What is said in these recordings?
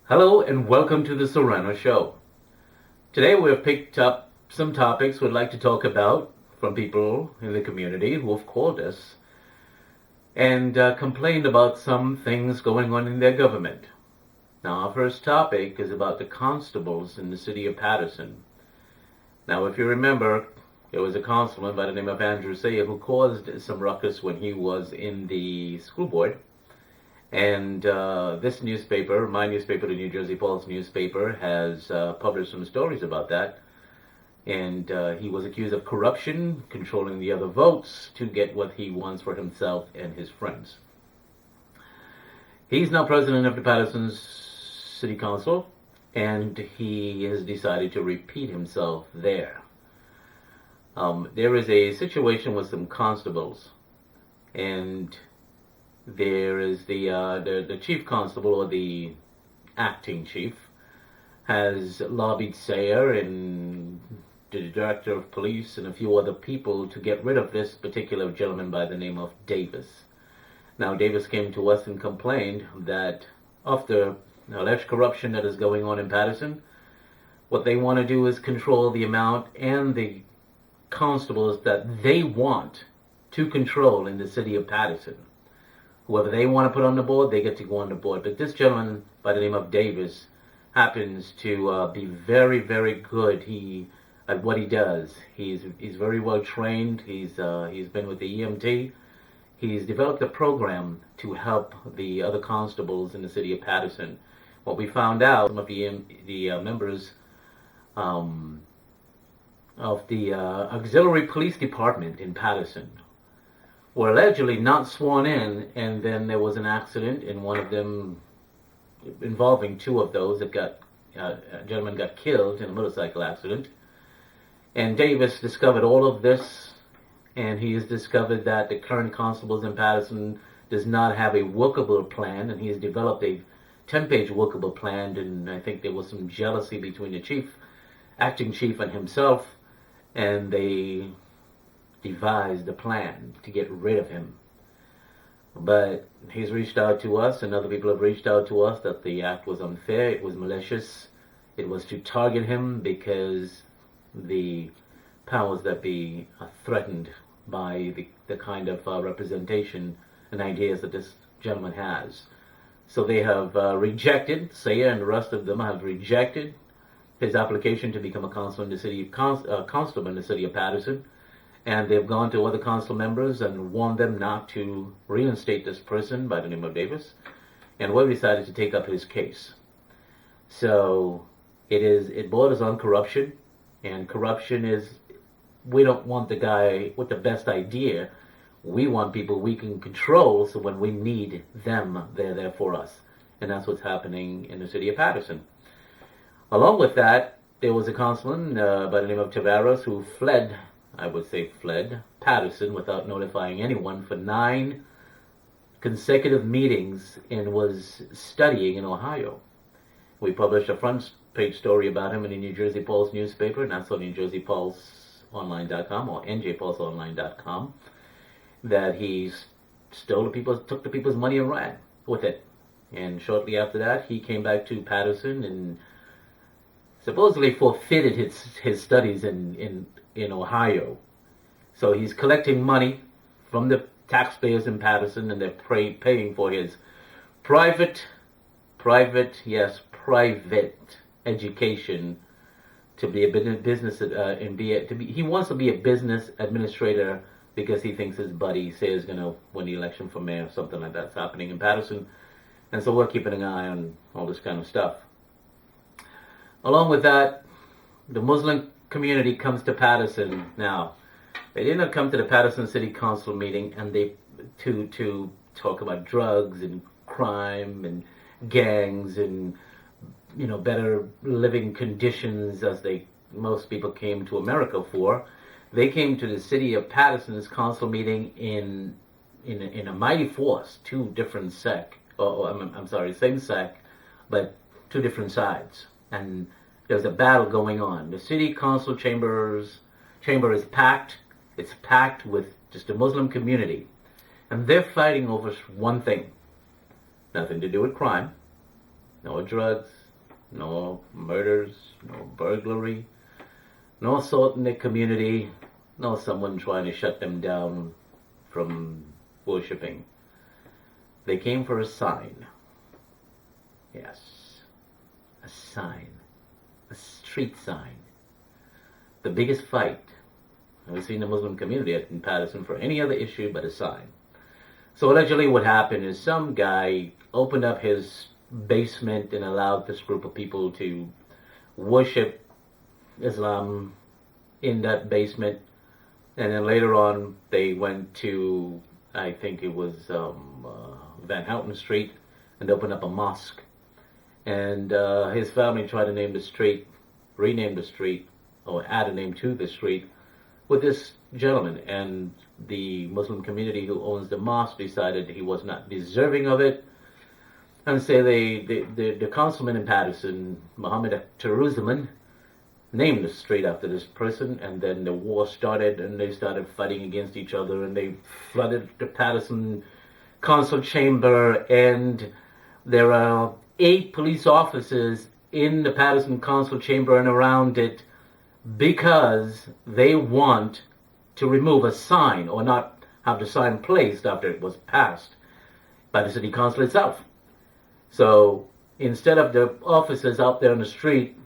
Hello and welcome to the Sirrano Show. Today we've picked up some topics we'd like to talk about from people in the community who have called us and complained about some things going on in their government. Now, our first topic is about the constables in the city of Paterson. Now, if you remember, there was a councilman by the name of Andrew Sayer who caused some ruckus when he was in the school board. And this newspaper, my newspaper, the New Jersey Pulse newspaper, has published some stories about that. And he was accused of corruption, controlling the other votes to get what he wants for himself and his friends. He's now president of the Paterson City Council, and he has decided to repeat himself there. There is a situation with some constables, and there is the chief constable, or the acting chief, has lobbied Sayer and the director of police and a few other people to get rid of this particular gentleman by the name of Davis. Now, Davis came to us and complained that of the alleged corruption that is going on in Paterson, what they want to do is control the amount and the constables that they want to control in the city of Paterson. Whoever they want to put on the board, they get to go on the board. But this gentleman by the name of Davis happens to be very, very good at what he does. He's very well trained. He's been with the EMT. He's developed a program to help the other constables in the city of Paterson. What we found out, some of the members of the auxiliary police department in Paterson were allegedly not sworn in, and then there was an accident, and one of them, involving two of those, a gentleman got killed in a motorcycle accident. And Davis discovered all of this, and he has discovered that the current constables in Paterson does not have a workable plan, and he has developed a 10-page workable plan, and I think there was some jealousy between the acting chief and himself, and they devised a plan to get rid of him. But he's reached out to us, and other people have reached out to us, that the act was unfair, it was malicious, it was to target him because the powers that be are threatened by the kind of representation and ideas that this gentleman has. So they have rejected, Sayer and the rest of them have rejected his application to become a constable in the city of Paterson. And they've gone to other council members and warned them not to reinstate this person by the name of Davis. And we decided to take up his case. So it borders on corruption. And corruption is, we don't want the guy with the best idea. We want people we can control, so when we need them, they're there for us. And that's what's happening in the city of Paterson. Along with that, there was a councilman by the name of Tavares who fled Paterson without notifying anyone for 9 consecutive meetings and was studying in Ohio. We published a front page story about him in the New Jersey Pulse newspaper, and that's on NewJerseyPulseOnline.com or NJPulseOnline.com, that he took the people's money and ran with it. And shortly after that, he came back to Paterson and supposedly forfeited his studies in Ohio. So he's collecting money from the taxpayers in Paterson, and they're paying for his private education to be a business he wants to be a business administrator because he thinks his buddy Sayer's going to win the election for mayor or something like that's happening in Paterson. And so we're keeping an eye on all this kind of stuff. Along with that, the Muslim community comes to Paterson. Now, they did not come to the Paterson City Council meeting and to talk about drugs and crime and gangs and better living conditions, as most people came to America for. They came to the city of Paterson's council meeting in a mighty force, same sect, but two different sides. And there's a battle going on. The city council chamber is packed. It's packed with just the Muslim community. And they're fighting over one thing. Nothing to do with crime. No drugs, no murders, no burglary, no assault in the community, no someone trying to shut them down from worshiping. They came for a sign. Yes, a sign, a street sign. The biggest fight I've seen in the Muslim community in Paterson for any other issue but a sign. So allegedly what happened is some guy opened up his basement and allowed this group of people to worship Islam in that basement. And then later on they went to, I think it was Van Houten Street, and opened up a mosque. And his family tried to name the street, rename the street, or add a name to the street with this gentleman. And the Muslim community who owns the mosque decided he was not deserving of it. And so the councilman in Paterson, Mohammed Taruzaman, named the street after this person, and then the war started, and they started fighting against each other, and they flooded the Paterson council chamber, and there are 8 police officers in the Paterson council chamber and around it because they want to remove a sign or not have the sign placed after it was passed by the city council itself. So instead of the officers out there on the street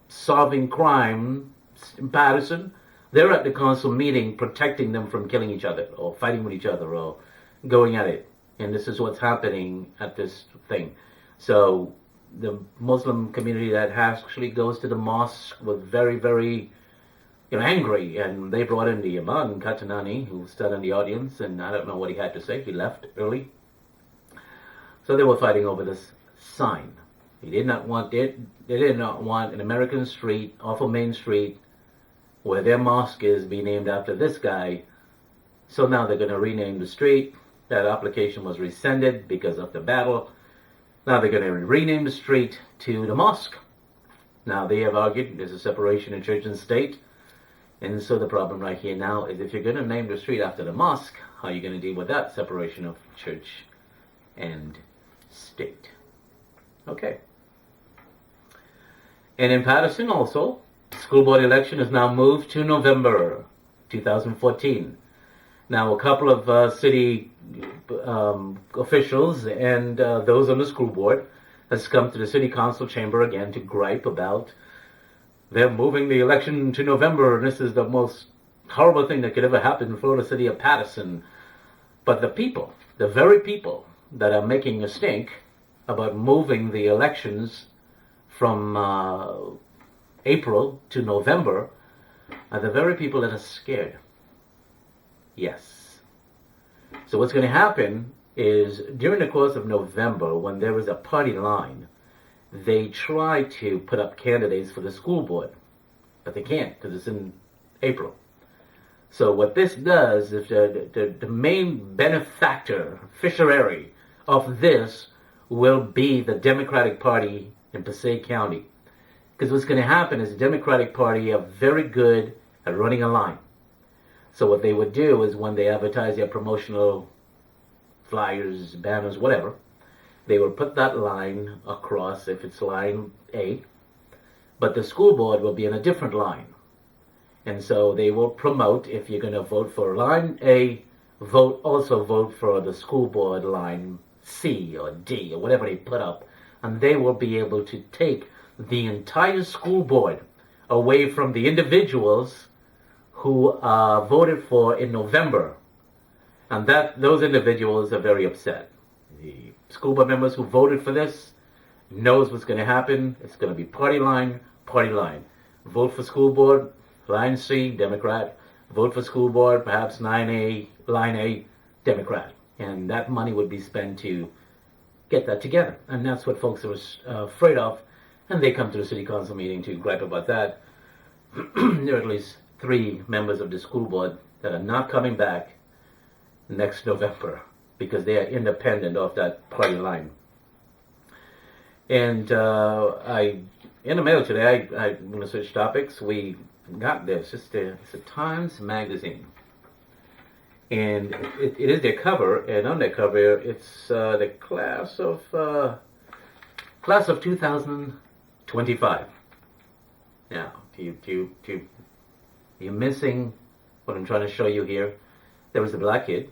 solving crime in Paterson, they're at the council meeting protecting them from killing each other or fighting with each other or going at it. And this is what's happening at this thing. So the Muslim community that actually goes to the mosque was very, very angry, and they brought in the Imam Katanani, who stood in the audience, and I don't know what he had to say. He left early. So they were fighting over this sign. They did not want an American street off of Main Street where their mosque is be named after this guy. So now they're going to rename the street. That application was rescinded because of the battle. Now they're going to rename the street to the mosque. Now they have argued there's a separation of church and state. And so the problem right here now is if you're going to name the street after the mosque, how are you going to deal with that separation of church and state? Okay. And in Paterson also, school board election is now moved to November 2014. Now a couple of city officials and those on the school board has come to the city council chamber again to gripe about them moving the election to November, and this is the most horrible thing that could ever happen in Florida city of Paterson. But the people, the very people that are making a stink about moving the elections from April to November are the very people that are scared. Yes. So what's going to happen is during the course of November, when there is a party line, they try to put up candidates for the school board, but they can't because it's in April. So what this does is the main beneficiary of this will be the Democratic Party in Passaic County. Because what's going to happen is the Democratic Party are very good at running a line. So what they would do is when they advertise their promotional flyers, banners, whatever, they will put that line across if it's line A, but the school board will be in a different line. And so they will promote, if you're going to vote for line A, also vote for the school board line C or D or whatever they put up. And they will be able to take the entire school board away from the individuals who voted for in November. And those individuals are very upset. The school board members who voted for this knows what's going to happen. It's going to be party line, party line. Vote for school board, line C, Democrat. Vote for school board, perhaps line A, Democrat. And that money would be spent to get that together. And that's what folks are afraid of. And they come to the city council meeting to gripe about that. There are at least 3 members of the school board that are not coming back next November because they are independent of that party line. And in the mail today, I'm going to switch topics. We got this. It's a Times magazine. And it is their cover, and on their cover, it's the class of 2012. 25. Now, you're missing what I'm trying to show you here. There was a black kid,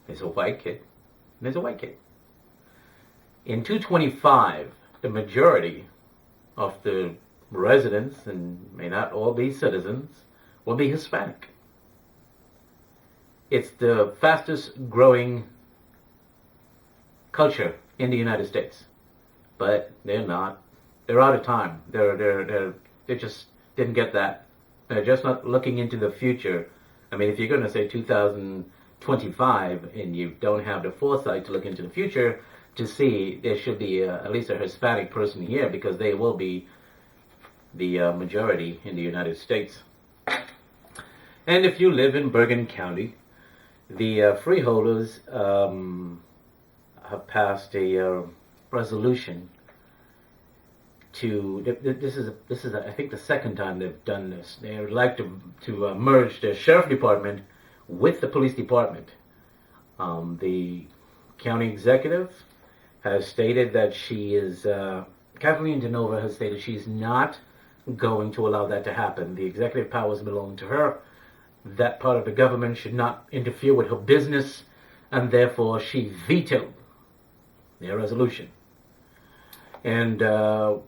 there's a white kid, and there's a white kid. In 225, the majority of the residents, and may not all be citizens, will be Hispanic. It's the fastest growing culture in the United States, but they're not. They're out of time. They just didn't get that. They're just not looking into the future. I mean, if you're going to say 2025 and you don't have the foresight to look into the future to see there should be at least a Hispanic person here, because they will be the majority in the United States. And if you live in Bergen County, the freeholders have passed a resolution to. This is I think the second time they've done this. They would like to merge the sheriff department with the police department. The county executive has stated that she is. Kathleen DeNova has stated she's not going to allow that to happen. The executive powers belong to her. That part of the government should not interfere with her business, and therefore she vetoed their resolution. And the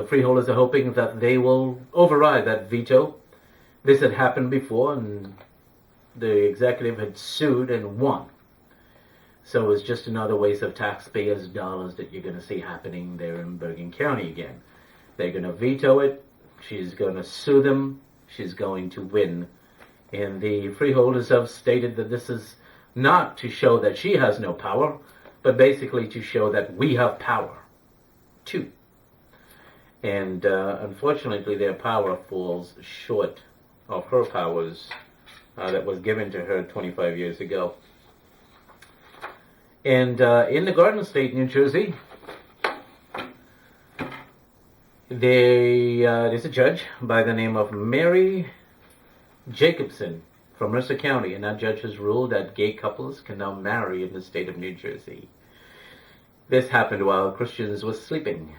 freeholders are hoping that they will override that veto. This had happened before, and the executive had sued and won. So it's just another waste of taxpayers' dollars that you're going to see happening there in Bergen County again. They're going to veto it. She's going to sue them. She's going to win. And the freeholders have stated that this is not to show that she has no power, but basically to show that we have power too. And unfortunately, their power falls short of her powers that was given to her 25 years ago. And in the Garden State, New Jersey, there's a judge by the name of Mary Jacobson from Mercer County, and that judge has ruled that gay couples can now marry in the state of New Jersey. This happened while Christians were sleeping.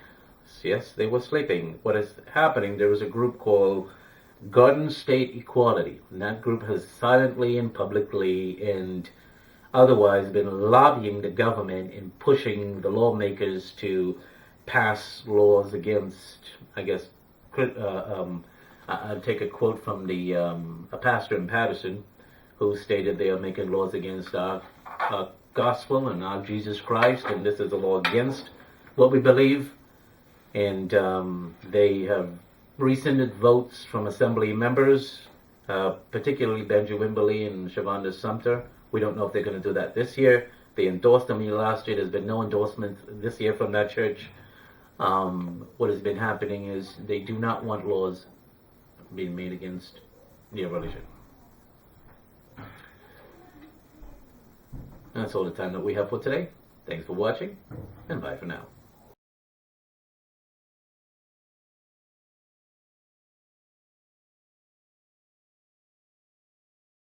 Yes, they were sleeping. What is happening, there is a group called Garden State Equality, and that group has silently and publicly and otherwise been lobbying the government and pushing the lawmakers to pass laws against, I guess, I'll take a quote from a pastor in Paterson who stated they are making laws against our gospel and our Jesus Christ, and this is a law against what we believe. And they have rescinded votes from assembly members, particularly Benjamin Wimberly and Shavonda Sumter. We don't know if they're going to do that this year. They endorsed them last year. There's been no endorsement this year from that church. What has been happening is they do not want laws being made against their religion. That's all the time that we have for today. Thanks for watching, and bye for now.